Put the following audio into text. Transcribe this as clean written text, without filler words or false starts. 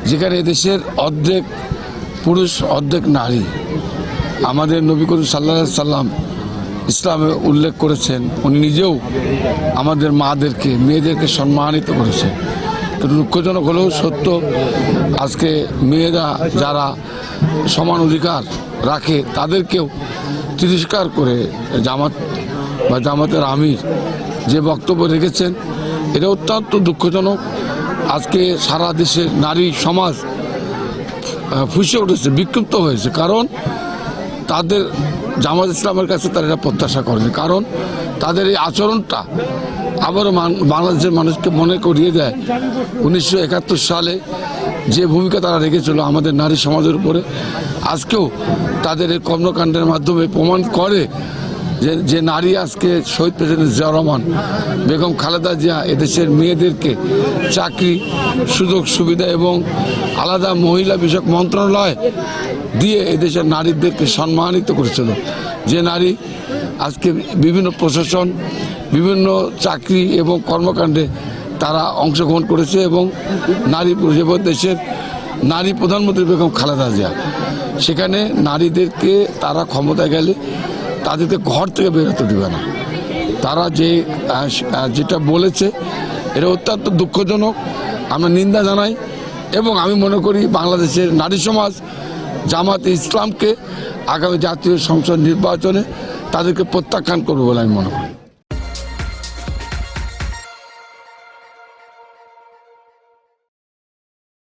যেখানে এদেশের অর্ধেক পুরুষ অর্ধেক নারী। আমাদের নবী করিম সাল্লাল্লাহু আলাইহি সাল্লাম ইসলামে উল্লেখ করেছেন, উনি নিজেও আমাদের মাদেরকে মেয়েদেরকে সম্মানিত করেছেন। কিন্তু দুঃখজনক হলেও সত্য, আজকে মেয়েরা যারা সমান অধিকার রাখে তাদেরকেও তিরস্কার করে জামাত বা জামাতের আমির যে বক্তব্য রেখেছেন, এটা অত্যন্ত দুঃখজনক। আজকে সারা দেশের নারী সমাজ ফুঁসে উঠেছে, বিক্ষুব্ধ হয়েছে, কারণ তাদের জামাত ইসলামের কাছে তারা এটা প্রত্যাশা করেনি। কারণ তাদের এই আচরণটা আবারও বাংলাদেশের মানুষকে মনে করিয়ে দেয় 1971 সালে যে ভূমিকা তারা রেখেছিল আমাদের নারী সমাজের উপরে। আজকেও তাদের এই কর্মকাণ্ডের মাধ্যমে প্রমাণ করে যে নারী আজকে শহীদ প্রেসিডেন্ট জিয়াউর রহমান, বেগম খালেদা জিয়া এদেশের মেয়েদেরকে চাকরি সুযোগ সুবিধা এবং আলাদা মহিলা বিষয়ক মন্ত্রণালয় দিয়ে এদেশের নারীদেরকে সম্মানিত করেছিল। যে নারী আজকে বিভিন্ন প্রশাসন, বিভিন্ন চাকরি এবং কর্মকাণ্ডে তারা অংশগ্রহণ করেছে এবং নারী পুরুষ দেশের নারী প্রধানমন্ত্রী বেগম খালেদা জিয়া, সেখানে নারীদেরকে তারা ক্ষমতায় গেলে তাদেরকে ঘর থেকে বেরোতে দেবে না। তারা যেটা বলেছে এটা অত্যন্ত দুঃখজনক, আমরা নিন্দা জানাই। এবং আমি মনে করি বাংলাদেশের নারী সমাজ জামাতে ইসলামকে আগামী জাতীয় সংসদ নির্বাচনে তাদেরকে প্রত্যাখ্যান করবে বলে আমি মনে করি।